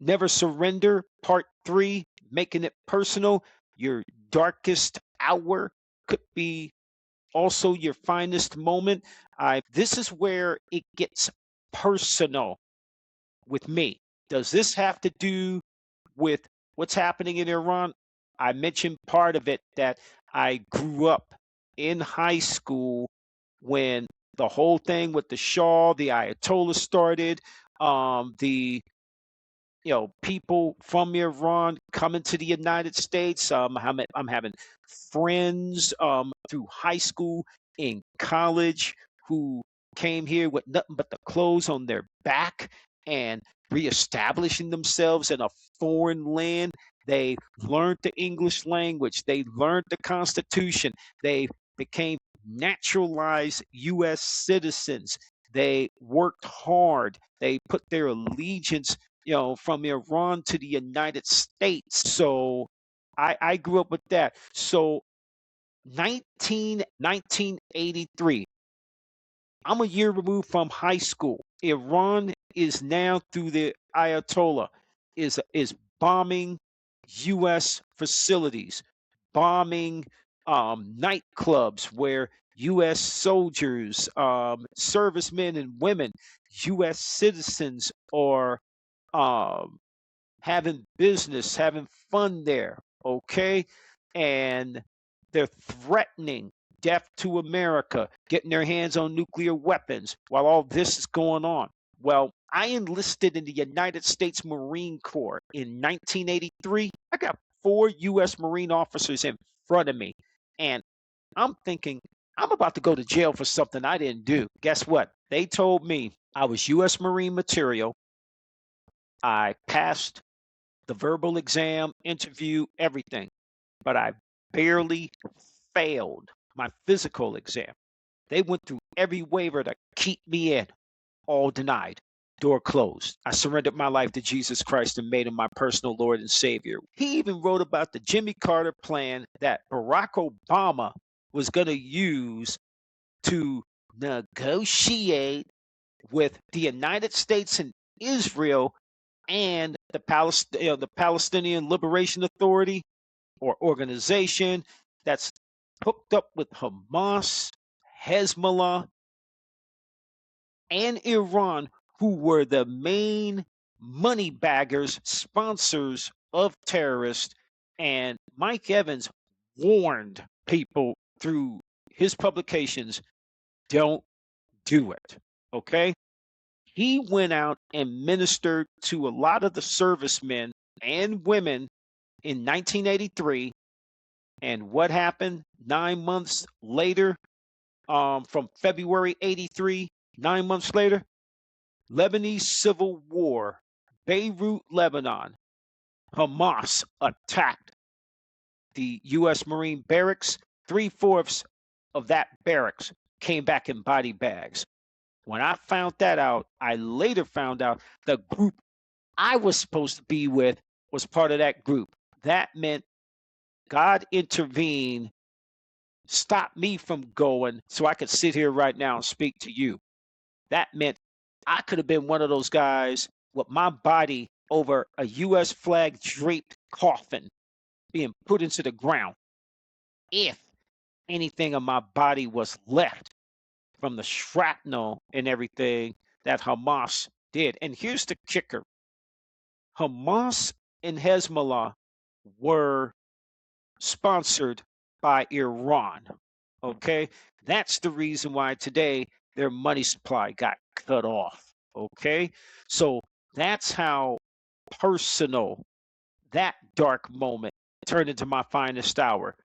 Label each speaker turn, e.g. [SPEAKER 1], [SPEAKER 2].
[SPEAKER 1] Never Surrender, Part 3, Making It Personal. Your darkest hour could be also your finest moment. This is where it gets personal with me. Does this have to do with what's happening in Iran? I mentioned part of it that I grew up in high school when the whole thing with the Shah, the Ayatollah started. The people from Iran coming to the United States. I'm having friends through high school, in college, who came here with nothing but the clothes on their back and reestablishing themselves in a foreign land. They learned the English language. They learned the Constitution. They became naturalized U.S. citizens. They worked hard. They put their allegiance from Iran to the United States. So I grew up with that. So 1983, I'm a year removed from high school. Iran is now through the Ayatollah, is bombing U.S. facilities, bombing nightclubs where U.S. soldiers, servicemen and women, U.S. citizens are um, having business, having fun there, okay? And they're threatening death to America, getting their hands on nuclear weapons while all this is going on. Well, I enlisted in the United States Marine Corps in 1983. I got 4 U.S. Marine officers in front of me, and I'm thinking, I'm about to go to jail for something I didn't do. Guess what? They told me I was U.S. Marine material. I passed the verbal exam, interview, everything, but I barely failed my physical exam. They went through every waiver to keep me in, all denied. Door closed. I surrendered my life to Jesus Christ and made him my personal Lord and Savior. He even wrote about the Jimmy Carter plan that Barack Obama was going to use to negotiate with the United States and Israel and the Palestinian Liberation Authority, or organization that's hooked up with Hamas, Hezbollah, and Iran, who were the main money baggers, sponsors of terrorists. And Mike Evans warned people through his publications, don't do it. Okay? He went out and ministered to a lot of the servicemen and women in 1983. And what happened 9 months later, from February 83, 9 months later? Lebanese civil war, Beirut, Lebanon. Hamas attacked the U.S. Marine barracks. 3/4 of that barracks came back in body bags. When I found that out, I later found out the group I was supposed to be with was part of that group. That meant God intervened, stopped me from going so I could sit here right now and speak to you. That meant I could have been one of those guys with my body over a U.S. flag draped coffin being put into the ground if anything of my body was left from the shrapnel and everything that Hamas did. And here's the kicker: Hamas and Hezbollah were sponsored by Iran. Okay? That's the reason why today their money supply got cut off. Okay? So that's how personal that dark moment turned into my finest hour.